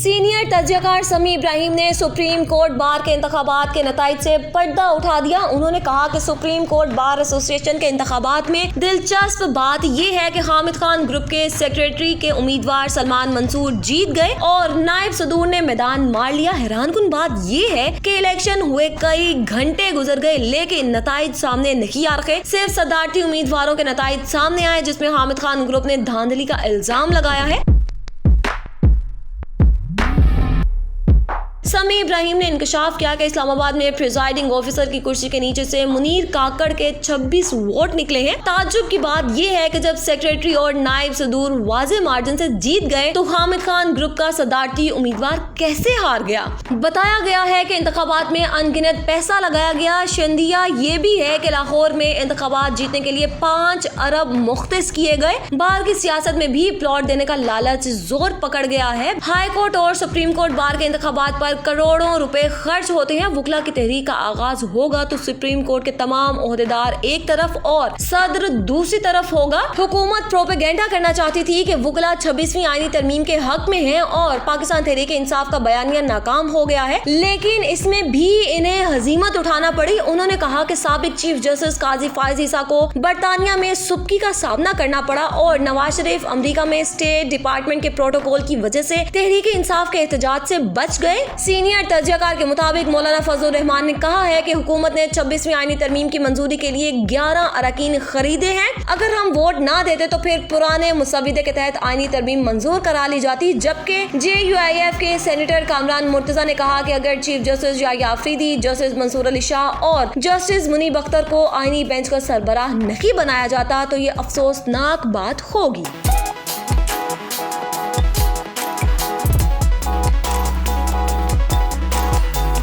Senior तज्जियाकार समी इब्राहिम ने supreme court bar के इंतखाबात के नताइज से पर्दा उठा दिया। उन्होंने कहा कि सुप्रीम कोर्ट बार एसोसिएशन के इंतखाबात में दिलचस्प बात यह है कि हामिद खान ग्रुप के सेक्रेटरी के उम्मीदवार सलमान मंसूर जीत गए और नायब सदूर ने मैदान मार लिया। हैरानकुन बात यह है कि इलेक्शन हुए कई घंटे गुजर गए लेकिन नताइज सामने नहीं आ रहे। सिर्फ सदारती उम्मीदवारों के नताइज सामने आए जिसमें हामिद खान ग्रुप ने धांधली का इल्जाम लगाया है। समी इब्राहिम ने इंकशाफ किया कि इस्लामाबाद में प्रिजाइडिंग ऑफिसर की कुर्सी के नीचे से मुनीर काकड़ के 26 वोट निकले हैं। ताज्जुब की बात यह है कि जब सेक्रेटरी और नायब सदूर वाज़े मार्जिन से जीत गए तो हामिद खान ग्रुप का सदारती उम्मीदवार कैसे हार गया। बताया गया है कि इंतखाबात में अनगिनत पैसा लगाया गया। शंदिया ये भी है कि लाहौर में इंतखाबात जीतने के लिए 5 अरब मुख्तस किए गए। बार की सियासत में भी प्लॉट देने का लालच जोर पकड़ गया है। हाई कोर्ट और सुप्रीम कोर्ट बार के इंतखाबात पर करोड़ों रुपए खर्च होते हैं। वुकला की तहरीक का आगाज होगा तो सुप्रीम कोर्ट के तमाम ओहदेदार एक तरफ और सदर दूसरी तरफ होगा। हुकूमत प्रोपेगेंडा करना चाहती थी कि वुकला 26वीं आईनी तरमीम के हक में हैं और पाकिस्तान तहरीक इंसाफ का बयानिया नाकाम हो गया है, लेकिन इसमें भी इन्हें हजीमत उठाना पड़ी। उन्होंने कहा कि साबिक चीफ जस्टिस काजी फायज ईसा को बरतानिया में सुबकी का सामना करना पड़ा और नवाज शरीफ अमरीका में स्टेट डिपार्टमेंट के प्रोटोकॉल की वजह से तहरीक इंसाफ के एहतजाज से बच गए। सीनियर तज्जियाकार के मुताबिक मौलाना फजलुर रहमान ने कहा है कि हुकूमत ने 26वीं आईनी तरमीम की मंजूरी के लिए 11 अरकान खरीदे हैं। अगर हम वोट ना देते तो फिर पुराने मुसविदे के तहत आईनी तरमीम मंजूर करा ली जाती। जबकि JUIF के सेनेटर कामरान मुर्तजा ने कहा कि अगर chief justice Yahya Afridi, justice Mansoor Ali Shah और जस्टिस मुनीब अख्तर को आईनी बेंच का सरबराह नहीं बनाया जाता तो ये अफसोसनाक बात होगी।